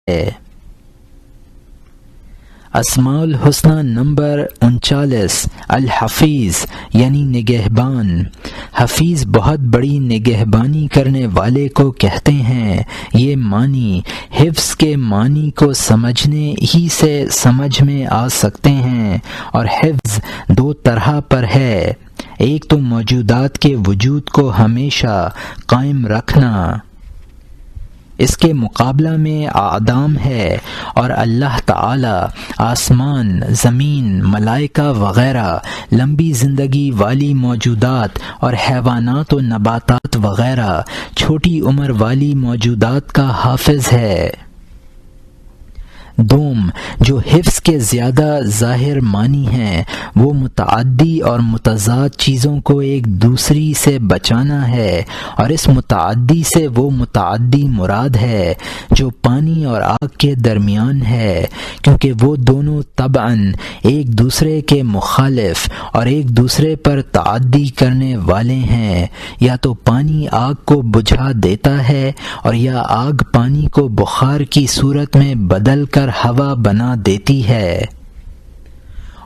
ہے۔ اسماء الحسنی نمبر 39 الحفیظ یعنی نگہبان۔ حفیظ بہت بڑی نگہبانی کرنے والے کو کہتے ہیں۔ یہ معنی حفظ کے معنی کو سمجھنے ہی سے سمجھ میں آ سکتے ہیں، اور حفظ دو طرح پر ہے، ایک تو موجودات کے وجود کو ہمیشہ قائم رکھنا، اس کے مقابلہ میں اعدام ہے، اور اللہ تعالی آسمان، زمین، ملائکہ وغیرہ لمبی زندگی والی موجودات اور حیوانات و نباتات وغیرہ چھوٹی عمر والی موجودات کا حافظ ہے۔ دوم، جو حفظ کے زیادہ ظاہر معنی ہیں، وہ متعدی اور متضاد چیزوں کو ایک دوسری سے بچانا ہے، اور اس متعدی سے وہ متعدی مراد ہے جو پانی اور آگ کے درمیان ہے، کیونکہ وہ دونوں طبعاً ایک دوسرے کے مخالف اور ایک دوسرے پر تعدی کرنے والے ہیں۔ یا تو پانی آگ کو بجھا دیتا ہے، اور یا آگ پانی کو بخار کی صورت میں بدل کر ہوا بنا دیتی ہے،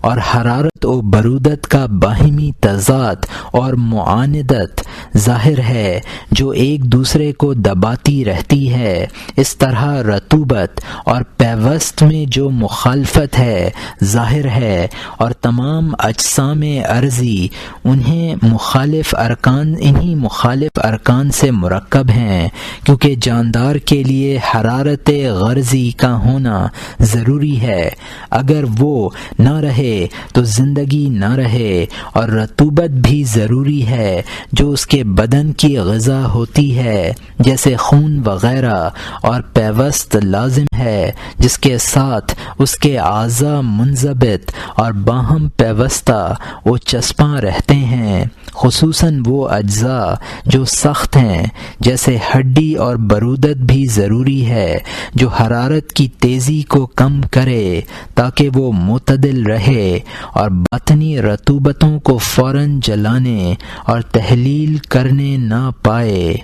اور حرارت و برودت کا باہمی تضاد اور معاندت ظاہر ہے جو ایک دوسرے کو دباتی رہتی ہے۔ اس طرح رطوبت اور پیوست میں جو مخالفت ہے ظاہر ہے، اور تمام اجسام ارضی انہیں مخالف ارکان سے مرکب ہیں، کیونکہ جاندار کے لیے حرارت غرضی کا ہونا ضروری ہے، اگر وہ نہ رہے تو زندگی نہ رہے، اور رطوبت بھی ضروری ہے جو اس کے بدن کی غذا ہوتی ہے، جیسے خون وغیرہ، اور پیوست لازم ہے جس کے ساتھ اس کے اعضاء منضبط اور باہم پیوستہ و چسپاں رہتے ہیں، خصوصاً وہ اجزاء جو سخت ہیں جیسے ہڈی، اور برودت بھی ضروری ہے جو حرارت کی تیزی کو کم کرے تاکہ وہ معتدل رہے اور باطنی رطوبتوں کو فوراً جلانے اور تحلیل کرنے نہ پائے۔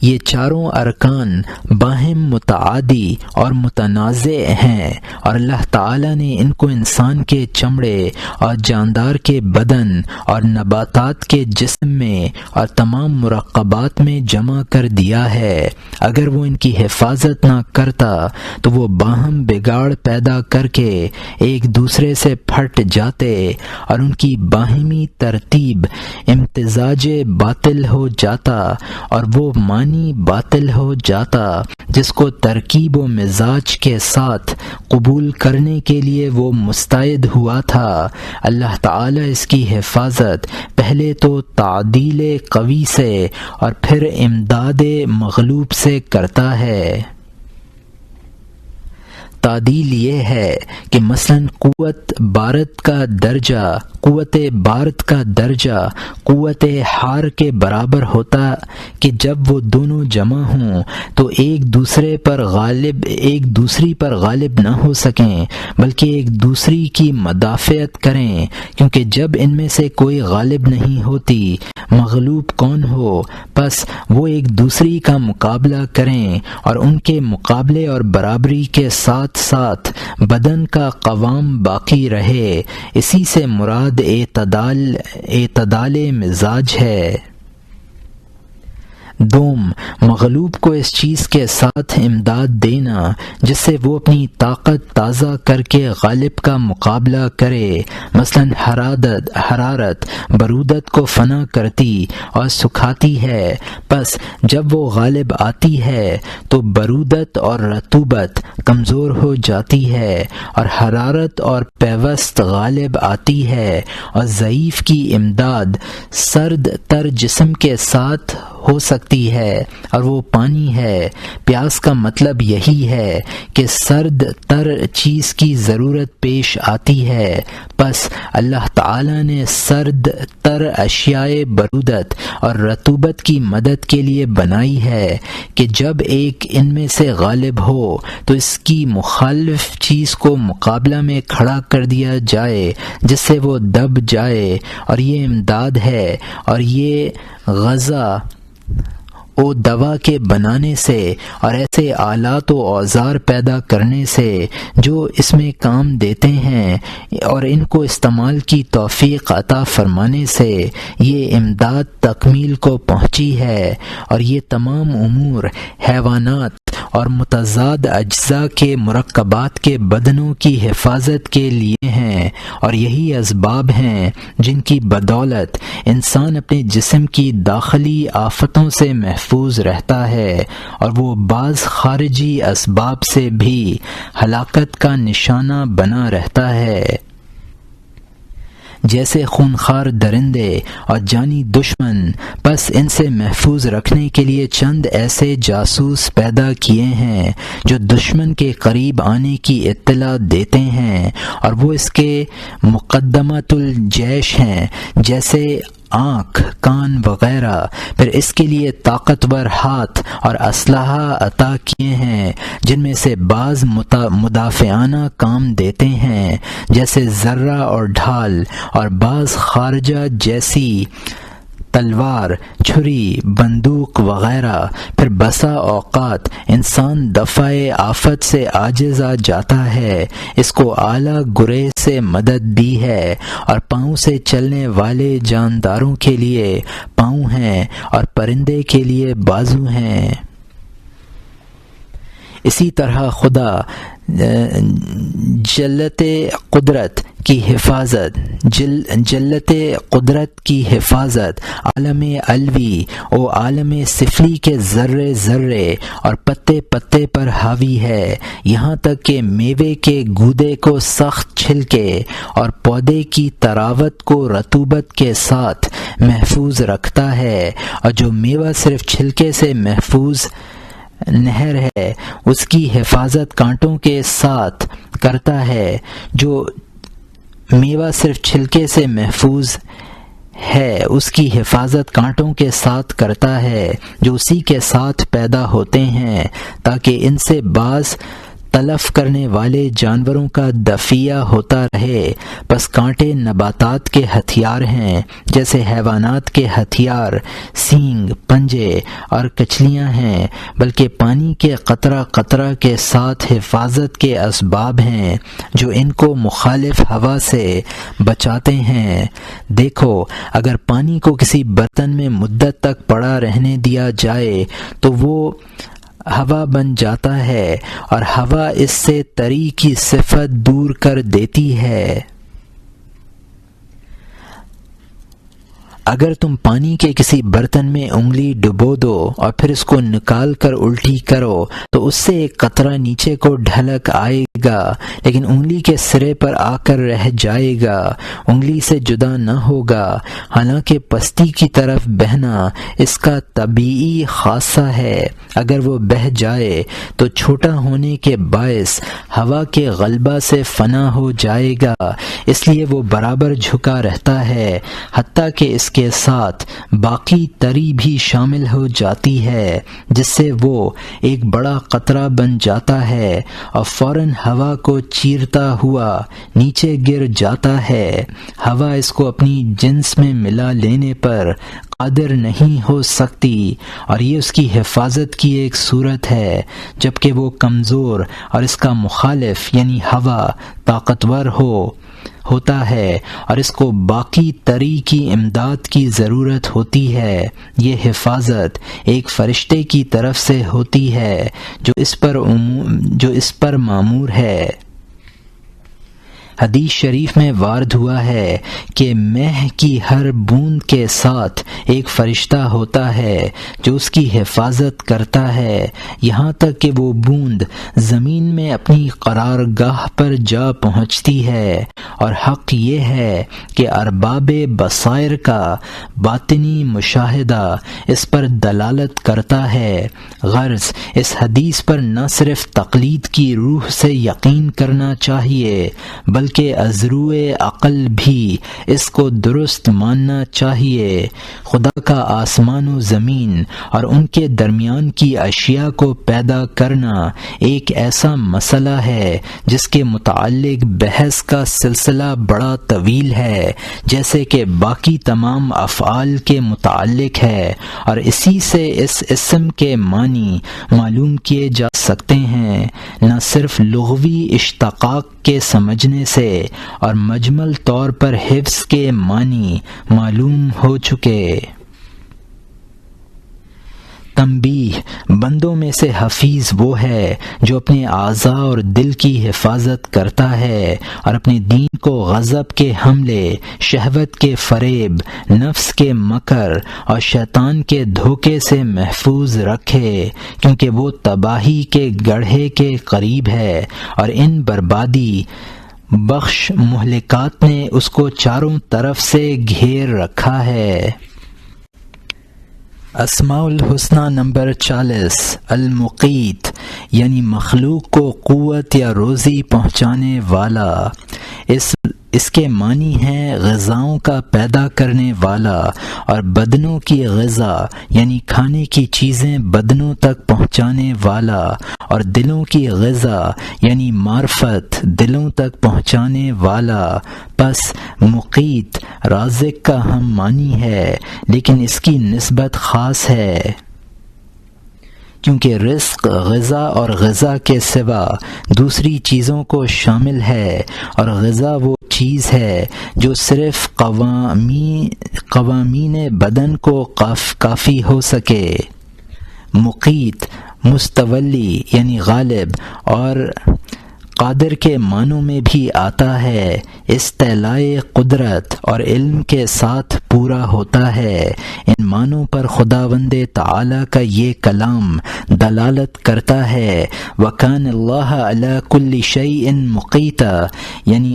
یہ چاروں ارکان باہم متعادی اور متنازع ہیں، اور اللہ تعالی نے ان کو انسان کے چمڑے اور جاندار کے بدن اور نباتات کے جسم میں اور تمام مرکبات میں جمع کر دیا ہے۔ اگر وہ ان کی حفاظت نہ کرتا تو وہ باہم بگاڑ پیدا کر کے ایک دوسرے سے پھٹ جاتے، اور ان کی باہمی ترتیب امتزاج باطل ہو جاتا، اور وہ معنی باطل ہو جاتا جس کو ترکیب و مزاج کے ساتھ قبول کرنے کے لیے وہ مستعد ہوا تھا۔ اللہ تعالی اس کی حفاظت پہلے تو تعدیل قوی سے اور پھر امداد مغلوب سے کرتا ہے۔ تعدیل یہ ہے کہ مثلا قوت بارد کا درجہ قوت حار کے برابر ہوتا کہ جب وہ دونوں جمع ہوں تو ایک دوسری پر غالب نہ ہو سکیں بلکہ ایک دوسری کی مدافعت کریں، کیونکہ جب ان میں سے کوئی غالب نہیں ہوتی مغلوب کون ہو، پس وہ ایک دوسری کا مقابلہ کریں، اور ان کے مقابلے اور برابری کے ساتھ ساتھ بدن کا قوام باقی رہے۔ اسی سے مراد اعتدال مزاج ہے۔ دوم، مغلوب کو اس چیز کے ساتھ امداد دینا جس سے وہ اپنی طاقت تازہ کر کے غالب کا مقابلہ کرے، مثلا حرارت برودت کو فنا کرتی اور سکھاتی ہے، پس جب وہ غالب آتی ہے تو برودت اور رطوبت کمزور ہو جاتی ہے، اور حرارت اور پیوست غالب آتی ہے، اور ضعیف کی امداد سرد تر جسم کے ساتھ ہو سکتی ہے، اور وہ پانی ہے۔ پیاس کا مطلب یہی ہے کہ سرد تر چیز کی ضرورت پیش آتی ہے، پس اللہ تعالی نے سرد تر اشیاء برودت اور رطوبت کی مدد کے لیے بنائی ہے کہ جب ایک ان میں سے غالب ہو تو اس کی مخالف چیز کو مقابلہ میں کھڑا کر دیا جائے جس سے وہ دب جائے، اور یہ امداد ہے، اور یہ غذا و دوا کے بنانے سے اور ایسے آلات و اوزار پیدا کرنے سے جو اس میں کام دیتے ہیں اور ان کو استعمال کی توفیق عطا فرمانے سے یہ امداد تکمیل کو پہنچی ہے، اور یہ تمام امور حیوانات اور متضاد اجزاء کے مرکبات کے بدنوں کی حفاظت کے لیے ہیں، اور یہی اسباب ہیں جن کی بدولت انسان اپنے جسم کی داخلی آفتوں سے محفوظ رہتا ہے، اور وہ بعض خارجی اسباب سے بھی ہلاکت کا نشانہ بنا رہتا ہے، جیسے خونخوار درندے اور جانی دشمن۔ پس ان سے محفوظ رکھنے کے لیے چند ایسے جاسوس پیدا کیے ہیں جو دشمن کے قریب آنے کی اطلاع دیتے ہیں، اور وہ اس کے مقدمۃ الجیش ہیں، جیسے آنکھ، کان وغیرہ۔ پھر اس کے لیے طاقتور ہاتھ اور اسلحہ عطا کیے ہیں، جن میں سے بعض مدافعانہ کام دیتے ہیں، جیسے ذرہ اور ڈھال، اور بعض خارجہ جیسی تلوار، چھری، بندوق وغیرہ۔ پھر بسا اوقات انسان دفع آفت سے عاجز آ جاتا ہے، اس کو اعلیٰ گریز سے مدد بھی ہے، اور پاؤں سے چلنے والے جانداروں کے لیے پاؤں ہیں اور پرندے کے لیے بازو ہیں۔ اسی طرح خدا جلت قدرت کی حفاظت عالم علوی و عالم سفلی کے ذرے ذرے اور پتے پتے پر حاوی ہے، یہاں تک کہ میوے کے گودے کو سخت چھلکے اور پودے کی تراوت کو رطوبت کے ساتھ محفوظ رکھتا ہے، اور جو میوہ صرف چھلکے سے محفوظ نہر ہے اس کی حفاظت کانٹوں کے ساتھ کرتا ہے، جو میوہ صرف چھلکے سے محفوظ ہے اس کی حفاظت کانٹوں کے ساتھ کرتا ہے جو اسی کے ساتھ پیدا ہوتے ہیں، تاکہ ان سے بعض تلف کرنے والے جانوروں کا دفیہ ہوتا رہے۔ پس کانٹے نباتات کے ہتھیار ہیں، جیسے حیوانات کے ہتھیار سینگ، پنجے اور کچلیاں ہیں، بلکہ پانی کے قطرہ قطرہ کے ساتھ حفاظت کے اسباب ہیں جو ان کو مخالف ہوا سے بچاتے ہیں۔ دیکھو، اگر پانی کو کسی برتن میں مدت تک پڑا رہنے دیا جائے تو وہ ہوا بن جاتا ہے، اور ہوا اس سے تری کی صفت دور کر دیتی ہے۔ اگر تم پانی کے کسی برتن میں انگلی ڈبو دو اور پھر اس کو نکال کر الٹی کرو تو اس سے ایک قطرہ نیچے کو ڈھلک آئے گا، لیکن انگلی کے سرے پر آ کر رہ جائے گا، انگلی سے جدا نہ ہوگا، حالانکہ پستی کی طرف بہنا اس کا طبیعی خاصہ ہے۔ اگر وہ بہہ جائے تو چھوٹا ہونے کے باعث ہوا کے غلبہ سے فنا ہو جائے گا، اس لیے وہ برابر جھکا رہتا ہے، حتیٰ کہ اس کے ساتھ باقی تری بھی شامل ہو جاتی ہے، جس سے وہ ایک بڑا قطرہ بن جاتا ہے اور فوراً ہوا کو چیرتا ہوا نیچے گر جاتا ہے۔ ہوا اس کو اپنی جنس میں ملا لینے پر قادر نہیں ہو سکتی، اور یہ اس کی حفاظت کی ایک صورت ہے، جبکہ وہ کمزور اور اس کا مخالف یعنی ہوا طاقتور ہوتا ہے اور اس کو باقی تری کی امداد کی ضرورت ہوتی ہے۔ یہ حفاظت ایک فرشتے کی طرف سے ہوتی ہے جو اس پر مامور ہے۔ حدیث شریف میں وارد ہوا ہے کہ مہ کی ہر بوند کے ساتھ ایک فرشتہ ہوتا ہے جو اس کی حفاظت کرتا ہے، یہاں تک کہ وہ بوند زمین میں اپنی قرارگاہ پر جا پہنچتی ہے۔ اور حق یہ ہے کہ ارباب بصائر کا باطنی مشاہدہ اس پر دلالت کرتا ہے۔ غرض اس حدیث پر نہ صرف تقلید کی روح سے یقین کرنا چاہیے، بلکہ بلکہ ازرو عقل بھی اس کو درست ماننا چاہیے۔ خدا کا آسمان و زمین اور ان کے درمیان کی اشیاء کو پیدا کرنا ایک ایسا مسئلہ ہے جس کے متعلق بحث کا سلسلہ بڑا طویل ہے، جیسے کہ باقی تمام افعال کے متعلق ہے، اور اسی سے اس اسم کے معنی معلوم کیے جا سکتے ہیں، نہ صرف لغوی اشتقاق کے سمجھنے سے اور مجمل طور پر حفظ کے معنی معلوم ہو چکے۔ تنبیہ: بندوں میں سے حفیظ وہ ہے جو اپنے اعضاء اور دل کی حفاظت کرتا ہے اور اپنے دین کو غضب کے حملے، شہوت کے فریب، نفس کے مکر اور شیطان کے دھوکے سے محفوظ رکھے، کیونکہ وہ تباہی کے گڑھے کے قریب ہے اور ان بربادی بخش مہلکات نے اس کو چاروں طرف سے گھیر رکھا ہے۔ اسماء الحسنی نمبر 40 المقیت، یعنی مخلوق کو قوت یا روزی پہنچانے والا۔ اس کے معنی ہیں غذاؤں کا پیدا کرنے والا، اور بدنوں کی غذا یعنی کھانے کی چیزیں بدنوں تک پہنچانے والا، اور دلوں کی غذا یعنی معرفت دلوں تک پہنچانے والا۔ پس مقیت رازق کا ہم معنی ہے، لیکن اس کی نسبت خاص ہے، کیونکہ رزق غذا اور غذا کے سوا دوسری چیزوں کو شامل ہے، اور غذا وہ چیز ہے جو صرف قوامین بدن کو کافی ہو سکے۔ مقیت مستولی یعنی غالب اور قادر کے معنوں میں بھی آتا ہے، استعلاء قدرت اور علم کے ساتھ پورا ہوتا ہے۔ ان معنوں پر خداوند تعالی کا یہ کلام دلالت کرتا ہے، وَكَانَ اللَّهَ عَلَى كُلِّ شَيْءٍ مُقِيتًا، یعنی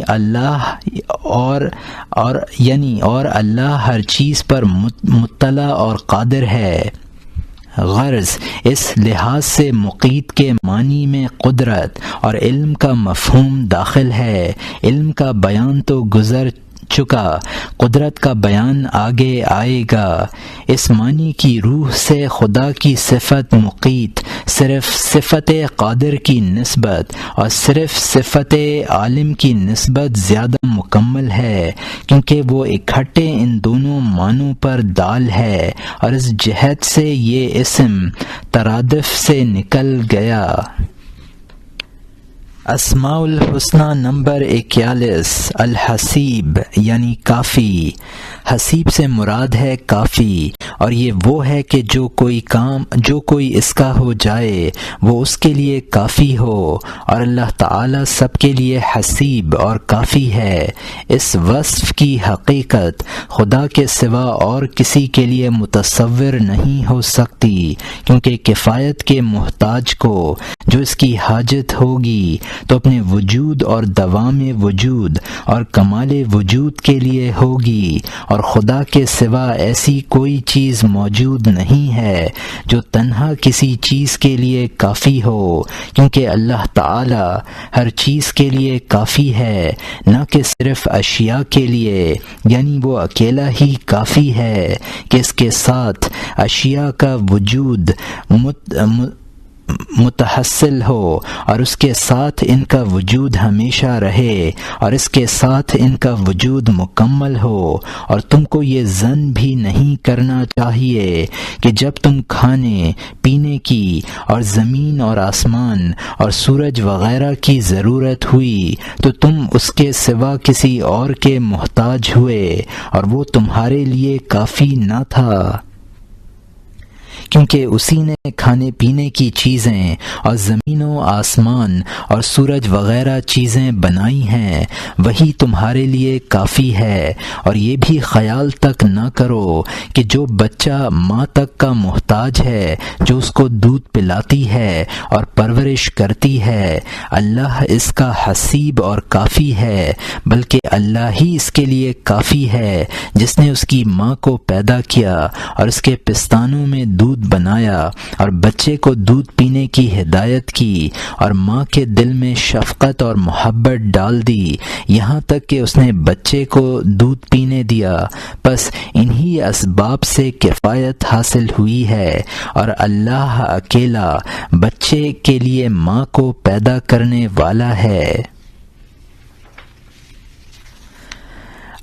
اللہ ہر چیز پر مطلع اور قادر ہے۔ غرض اس لحاظ سے مقیت کے معنی میں قدرت اور علم کا مفہوم داخل ہے۔ علم کا بیان تو گزر چکا، قدرت کا بیان آگے آئے گا۔ اس معنی کی روح سے خدا کی صفت مقیت صرف صفت قادر کی نسبت اور صرف صفت عالم کی نسبت زیادہ مکمل ہے، کیونکہ وہ اکٹھے ان دونوں معنوں پر دال ہے، اور اس جہت سے یہ اسم ترادف سے نکل گیا۔ اسماء الحسنی نمبر 41 الحسیب، یعنی کافی۔ حسیب سے مراد ہے کافی، اور یہ وہ ہے کہ جو کوئی اس کا ہو جائے وہ اس کے لیے کافی ہو، اور اللہ تعالی سب کے لیے حسیب اور کافی ہے۔ اس وصف کی حقیقت خدا کے سوا اور کسی کے لیے متصور نہیں ہو سکتی، کیونکہ کفایت کے محتاج کو جو اس کی حاجت ہوگی تو اپنے وجود اور دوام وجود اور کمال وجود کے لیے ہوگی، اور خدا کے سوا ایسی کوئی چیز موجود نہیں ہے جو تنہا کسی چیز کے لیے کافی ہو، کیونکہ اللہ تعالی ہر چیز کے لیے کافی ہے، نہ کہ صرف اشیاء کے لیے، یعنی وہ اکیلا ہی کافی ہے کہ اس کے ساتھ اشیاء کا وجود متحصل ہو، اور اس کے ساتھ ان کا وجود ہمیشہ رہے، اور اس کے ساتھ ان کا وجود مکمل ہو۔ اور تم کو یہ ظن بھی نہیں کرنا چاہیے کہ جب تم کھانے پینے کی اور زمین اور آسمان اور سورج وغیرہ کی ضرورت ہوئی تو تم اس کے سوا کسی اور کے محتاج ہوئے، اور وہ تمہارے لیے کافی نہ تھا، کیونکہ اسی نے کھانے پینے کی چیزیں اور زمین و آسمان اور سورج وغیرہ چیزیں بنائی ہیں، وہی تمہارے لیے کافی ہے۔ اور یہ بھی خیال تک نہ کرو کہ جو بچہ ماں تک کا محتاج ہے، جو اس کو دودھ پلاتی ہے اور پرورش کرتی ہے، اللہ اس کا حسیب اور کافی ہے، بلکہ اللہ ہی اس کے لیے کافی ہے جس نے اس کی ماں کو پیدا کیا اور اس کے پستانوں میں دودھ بنایا فرمایا اور بچے کو دودھ پینے کی ہدایت کی اور ماں کے دل میں شفقت اور محبت ڈال دی یہاں تک کہ اس نے بچے کو دودھ پینے دیا، پس انہی اسباب سے کفایت حاصل ہوئی ہے، اور اللہ اکیلا بچے کے لیے ماں کو پیدا کرنے والا ہے۔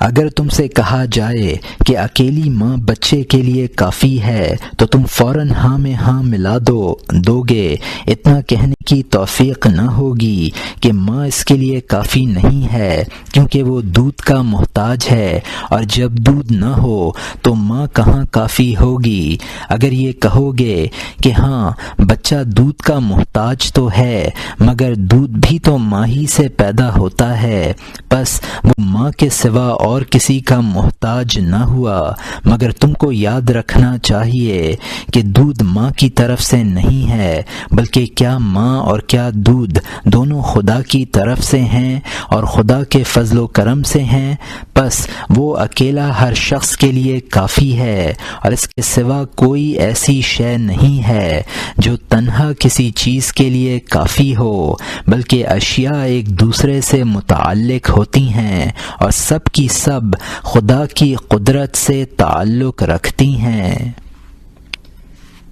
اگر تم سے کہا جائے کہ اکیلی ماں بچے کے لیے کافی ہے تو تم فوراً ہاں میں ہاں ملا دو گے۔ اتنا کہنے کی توفیق نہ ہوگی کہ ماں اس کے لیے کافی نہیں ہے کیونکہ وہ دودھ کا محتاج ہے، اور جب دودھ نہ ہو تو ماں کہاں کافی ہوگی۔ اگر یہ کہو گے کہ ہاں بچہ دودھ کا محتاج تو ہے مگر دودھ بھی تو ماں ہی سے پیدا ہوتا ہے، پس وہ ماں کے سوا اور کسی کا محتاج نہ ہوا۔ مگر تم کو یاد رکھنا چاہیے کہ دودھ ماں کی طرف سے نہیں ہے، بلکہ کیا ماں اور کیا دودھ دونوں خدا کی طرف سے ہیں اور خدا کے فضل و کرم سے ہیں، پس وہ اکیلا ہر شخص کے لیے کافی ہے، اور اس کے سوا کوئی ایسی شے نہیں ہے جو تنہا کسی چیز کے لیے کافی ہو، بلکہ اشیاء ایک دوسرے سے متعلق ہوتی ہیں اور سب کی سب خدا کی قدرت سے تعلق رکھتی ہیں۔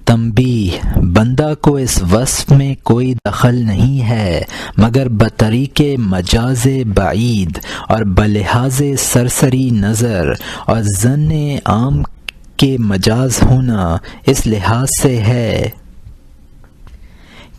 تنبیہ: بندہ کو اس وصف میں کوئی دخل نہیں ہے مگر بطریق مجاز بعید اور بلحاظ سرسری نظر اور ظن عام کے مجاز ہونا اس لحاظ سے ہے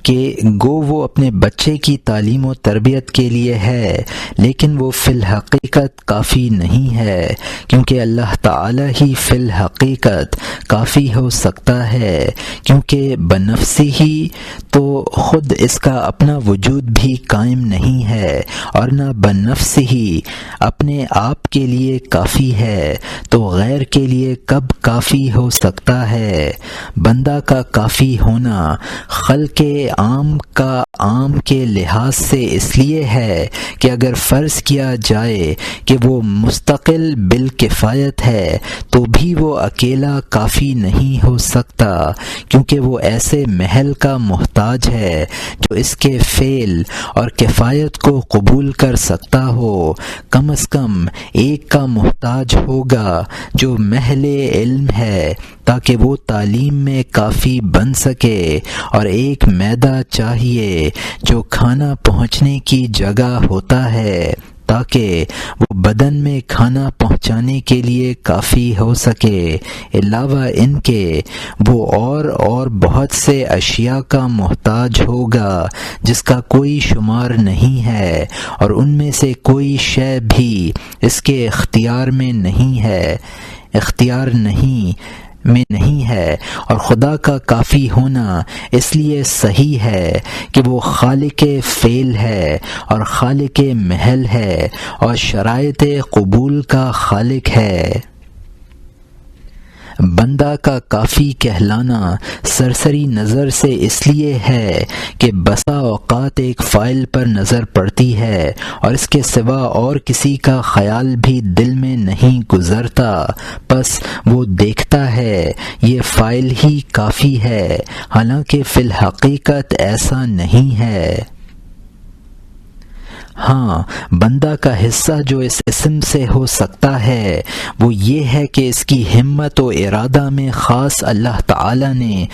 کہ گو وہ اپنے بچے کی تعلیم و تربیت کے لیے ہے، لیکن وہ فی الحقیقت کافی نہیں ہے، کیونکہ اللہ تعالی ہی فی الحقیقت کافی ہو سکتا ہے، کیونکہ بنفسی ہی تو خود اس کا اپنا وجود بھی قائم نہیں ہے اور نہ بنفس ہی اپنے آپ کے لیے کافی ہے، تو غیر کے لیے کب کافی ہو سکتا ہے۔ بندہ کا کافی ہونا خلق عام کا عام کے لحاظ سے اس لیے ہے کہ اگر فرض کیا جائے کہ وہ مستقل بالکفایت ہے تو بھی وہ اکیلا کافی نہیں ہو سکتا، کیونکہ وہ ایسے محل کا محتاج ہے جو اس کے فعل اور کفایت کو قبول کر سکتا ہو۔ کم از کم ایک کا محتاج ہوگا جو محل علم ہے تاکہ وہ تعلیم میں کافی بن سکے، اور ایک میدہ چاہیے جو کھانا پہنچنے کی جگہ ہوتا ہے تاکہ وہ بدن میں کھانا پہنچانے کے لیے کافی ہو سکے۔ علاوہ ان کے وہ اور بہت سے اشیاء کا محتاج ہوگا جس کا کوئی شمار نہیں ہے، اور ان میں سے کوئی شے بھی اس کے اختیار میں نہیں ہے، اور خدا کا کافی ہونا اس لیے صحیح ہے کہ وہ خالق فعل ہے اور خالق محل ہے اور شرائط قبول کا خالق ہے۔ بندہ کا کافی کہلانا سرسری نظر سے اس لیے ہے کہ بسا اوقات ایک فاعل پر نظر پڑتی ہے اور اس کے سوا اور کسی کا خیال بھی دل میں نہیں گزرتا، پس وہ دیکھتا ہے یہ فاعل ہی کافی ہے، حالانکہ فی الحقیقت ایسا نہیں ہے۔ ہاں، بندہ کا حصہ جو اس اسم سے ہو سکتا ہے وہ یہ ہے کہ اس کی ہمت و ارادہ میں خاص اللہ تعالی نے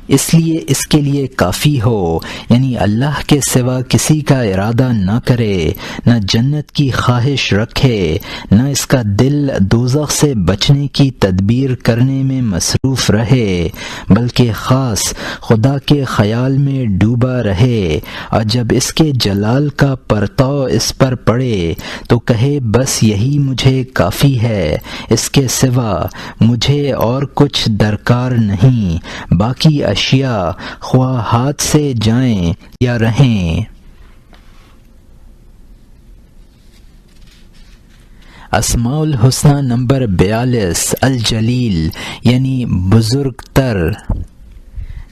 اس لیے اس کے لیے کافی ہو، یعنی اللہ کے سوا کسی کا ارادہ نہ کرے، نہ جنت کی خواہش رکھے، نہ اس کا دل دوزخ سے بچنے کی تدبیر کرنے میں مصروف رہے، بلکہ خاص خدا کے خیال میں ڈوبا رہے، اور جب اس کے جلال کا پرتو اس پر پڑے تو کہے بس یہی مجھے کافی ہے، اس کے سوا مجھے اور کچھ درکار نہیں، باقی اشیاء خواہ ہاتھ سے جائیں یا رہیں۔ اسماء الحسنی نمبر 42 الجلیل یعنی بزرگ تر۔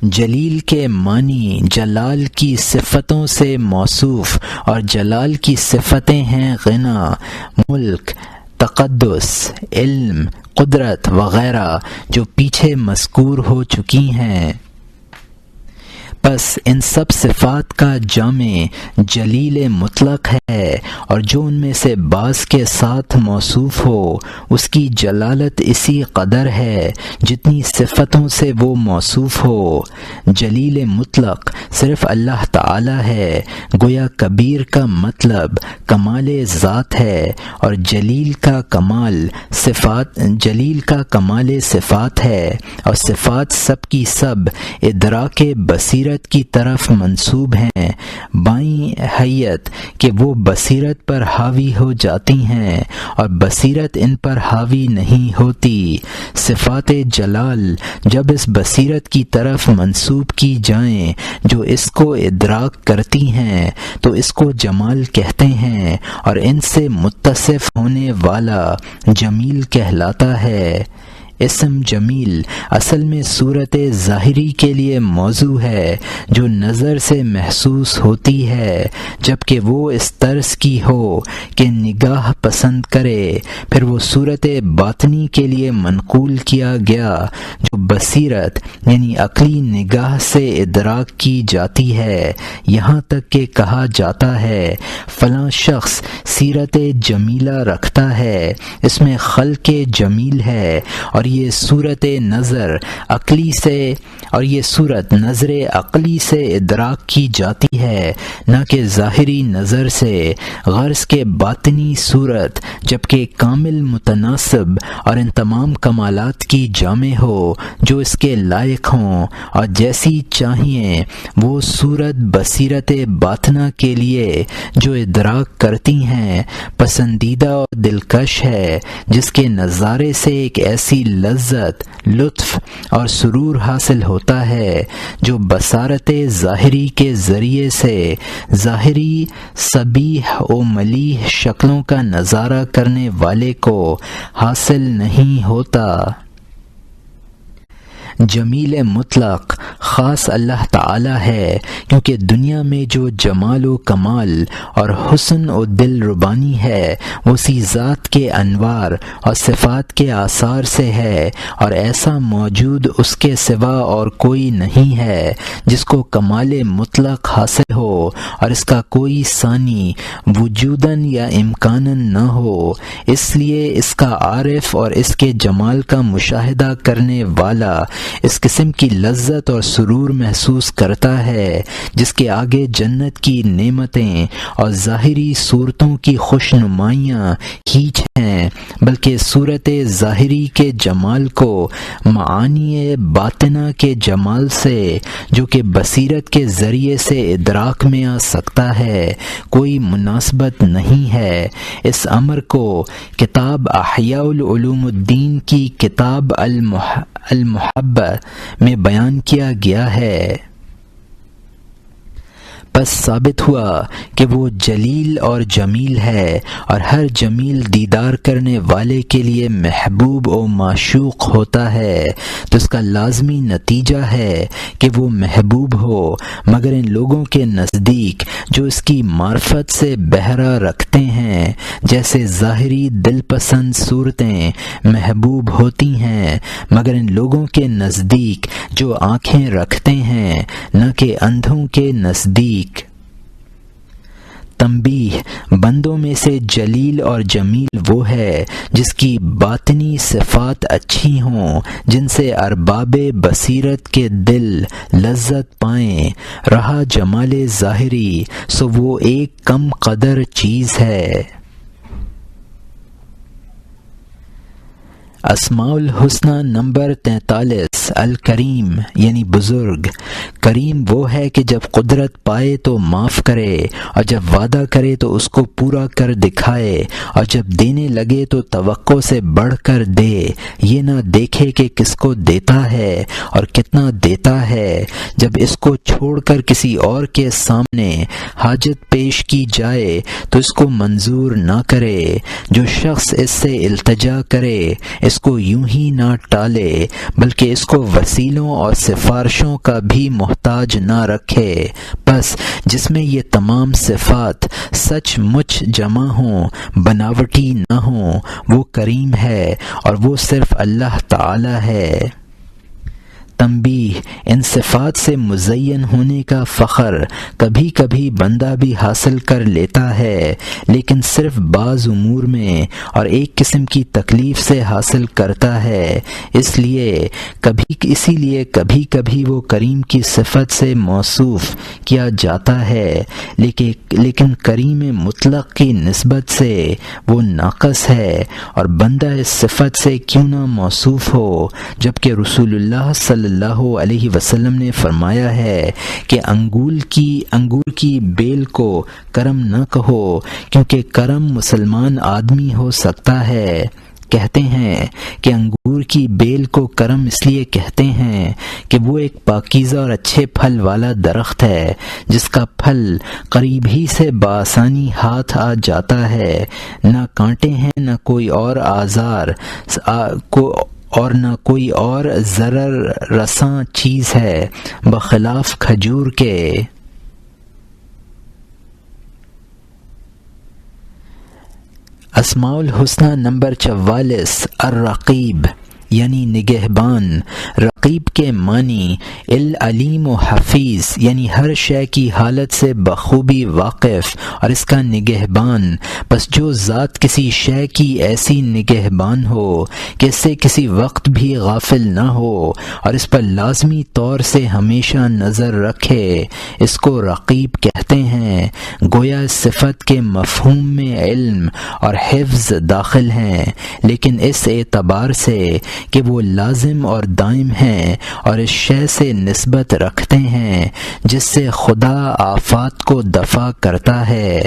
جلیل کے معنی جلال کی صفتوں سے موصوف، اور جلال کی صفتیں ہیں غنا، ملک، تقدس، علم، قدرت وغیرہ جو پیچھے مذکور ہو چکی ہیں۔ پس ان سب صفات کا جامع جلیل مطلق ہے، اور جو ان میں سے بعض کے ساتھ موصوف ہو اس کی جلالت اسی قدر ہے جتنی صفتوں سے وہ موصوف ہو۔ جلیل مطلق صرف اللہ تعالی ہے، گویا کبیر کا مطلب کمال ذات ہے، اور جلیل کا کمال صفات ہے، اور صفات سب کی سب ادراک بصیرت کی طرف منسوب ہیں، بائیں حیت کہ وہ بصیرت پر حاوی ہو جاتی ہیں اور بصیرت ان پر حاوی نہیں ہوتی۔ صفات جلال جب اس بصیرت کی طرف منسوب کی جائیں جو اس کو ادراک کرتی ہیں تو اس کو جمال کہتے ہیں، اور ان سے متصف ہونے والا جمیل کہلاتا ہے۔ اسم جمیل اصل میں صورت ظاہری کے لیے موضوع ہے جو نظر سے محسوس ہوتی ہے، جبکہ وہ اس طرز کی ہو کہ نگاہ پسند کرے۔ پھر وہ صورت باطنی کے لیے منقول کیا گیا جو بصیرت یعنی عقلی نگاہ سے ادراک کی جاتی ہے، یہاں تک کہ کہا جاتا ہے فلاں شخص سیرت جمیلہ رکھتا ہے، اس میں خلق جمیل ہے، اور یہ صورت نظر عقلی سے ادراک کی جاتی ہے، نہ کہ ظاہری نظر سے۔ غرض کے باطنی صورت جبکہ کامل متناسب اور ان تمام کمالات کی جامع ہو جو اس کے لائق ہوں اور جیسی چاہیے، وہ صورت بصیرت باطنہ کے لیے جو ادراک کرتی ہیں پسندیدہ اور دلکش ہے، جس کے نظارے سے ایک ایسی لذت، لطف اور سرور حاصل ہوتا ہے جو بصارت ظاہری کے ذریعے سے ظاہری صبیح و ملیح شکلوں کا نظارہ کرنے والے کو حاصل نہیں ہوتا۔ جمیل مطلق خاص اللہ تعالی ہے، کیونکہ دنیا میں جو جمال و کمال اور حسن و دل ربانی ہے وہ اسی ذات کے انوار اور صفات کے آثار سے ہے، اور ایسا موجود اس کے سوا اور کوئی نہیں ہے جس کو کمال مطلق حاصل ہو اور اس کا کوئی ثانی وجوداً یا امکاناً نہ ہو۔ اس لیے اس کا عارف اور اس کے جمال کا مشاہدہ کرنے والا اس قسم کی لذت اور سرور محسوس کرتا ہے جس کے آگے جنت کی نعمتیں اور ظاہری صورتوں کی خوش نمائیاں ہیچ ہیں، بلکہ صورت ظاہری کے جمال کو معانی باطنہ کے جمال سے جو کہ بصیرت کے ذریعے سے ادراک میں آ سکتا ہے کوئی مناسبت نہیں ہے۔ اس امر کو کتاب احیاء العلوم الدین کی کتاب المحبہ میں بیان کیا گیا ہے۔ پس ثابت ہوا کہ وہ جلیل اور جمیل ہے، اور ہر جمیل دیدار کرنے والے کے لیے محبوب و معشوق ہوتا ہے، تو اس کا لازمی نتیجہ ہے کہ وہ محبوب ہو، مگر ان لوگوں کے نزدیک جو اس کی معرفت سے بہرہ رکھتے ہیں، جیسے ظاہری دل پسند صورتیں محبوب ہوتی ہیں، مگر ان لوگوں کے نزدیک جو آنکھیں رکھتے ہیں نہ کہ اندھوں کے نزدیک۔ تنبیہ: بندوں میں سے جلیل اور جمیل وہ ہے جس کی باطنی صفات اچھی ہوں، جن سے ارباب بصیرت کے دل لذت پائیں۔ رہا جمال ظاہری، سو وہ ایک کم قدر چیز ہے۔ اسماء الحسنی نمبر 43 الکریم یعنی بزرگ۔ کریم وہ ہے کہ جب قدرت پائے تو معاف کرے، اور جب وعدہ کرے تو اس کو پورا کر دکھائے، اور جب دینے لگے تو توقع سے بڑھ کر دے، یہ نہ دیکھے کہ کس کو دیتا ہے اور کتنا دیتا ہے۔ جب اس کو چھوڑ کر کسی اور کے سامنے حاجت پیش کی جائے تو اس کو منظور نہ کرے۔ جو شخص اس سے التجا کرے اس کو یوں ہی نہ ٹالے، بلکہ اس کو وسیلوں اور سفارشوں کا بھی محتاج نہ رکھے۔ بس جس میں یہ تمام صفات سچ مچ جمع ہوں، بناوٹی نہ ہوں، وہ کریم ہے، اور وہ صرف اللہ تعالی ہے۔ تنبیہ، ان صفات سے مزین ہونے کا فخر کبھی کبھی بندہ بھی حاصل کر لیتا ہے، لیکن صرف بعض امور میں اور ایک قسم کی تکلیف سے حاصل کرتا ہے۔ اسی لیے کبھی کبھی وہ کریم کی صفت سے موصوف کیا جاتا ہے، لیکن کریم مطلق کی نسبت سے وہ ناقص ہے، اور بندہ اس صفت سے کیوں نہ موصوف ہو، جبکہ رسول اللہ صلی اللہ علیہ وسلم نے فرمایا ہے کہ انگور کی بیل کو کرم نہ کہو، کیونکہ کرم مسلمان آدمی ہو سکتا ہے۔ کہتے ہیں کہ انگور کی بیل کو کرم اس لیے کہتے ہیں کہ وہ ایک پاکیزہ اور اچھے پھل والا درخت ہے، جس کا پھل قریب ہی سے بآسانی ہاتھ آ جاتا ہے، نہ کانٹے ہیں، نہ کوئی اور آزار اور نہ کوئی اور ضرر رساں چیز ہے، بخلاف کھجور کے۔ اسماء الحسنی نمبر 44، الرقیب یعنی نگہبان۔ رقیب کے معنی العلیم و حفیظ یعنی ہر شے کی حالت سے بخوبی واقف اور اس کا نگہبان۔ پس جو ذات کسی شے کی ایسی نگہبان ہو کہ اس سے کسی وقت بھی غافل نہ ہو اور اس پر لازمی طور سے ہمیشہ نظر رکھے، اس کو رقیب کہتے ہیں۔ گویا اس صفت کے مفہوم میں علم اور حفظ داخل ہیں، لیکن اس اعتبار سے کہ وہ لازم اور دائم ہیں اور اس شے سے نسبت رکھتے ہیں جس سے خدا آفات کو دفع کرتا ہے۔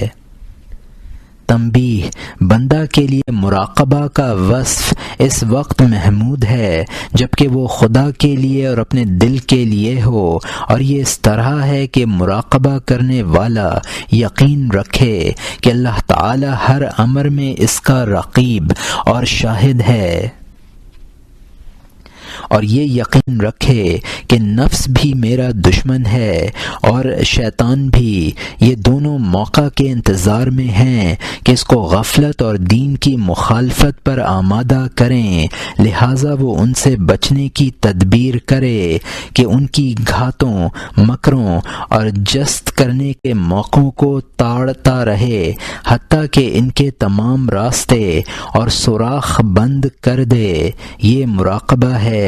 تنبیہ، بندہ کے لیے مراقبہ کا وصف اس وقت محمود ہے جبکہ وہ خدا کے لیے اور اپنے دل کے لیے ہو، اور یہ اس طرح ہے کہ مراقبہ کرنے والا یقین رکھے کہ اللہ تعالی ہر امر میں اس کا رقیب اور شاہد ہے، اور یہ یقین رکھے کہ نفس بھی میرا دشمن ہے اور شیطان بھی، یہ دونوں موقع کے انتظار میں ہیں کہ اس کو غفلت اور دین کی مخالفت پر آمادہ کریں، لہٰذا وہ ان سے بچنے کی تدبیر کرے کہ ان کی گھاتوں، مکروں اور جست کرنے کے موقعوں کو تاڑتا رہے، حتیٰ کہ ان کے تمام راستے اور سوراخ بند کر دے۔ یہ مراقبہ ہے۔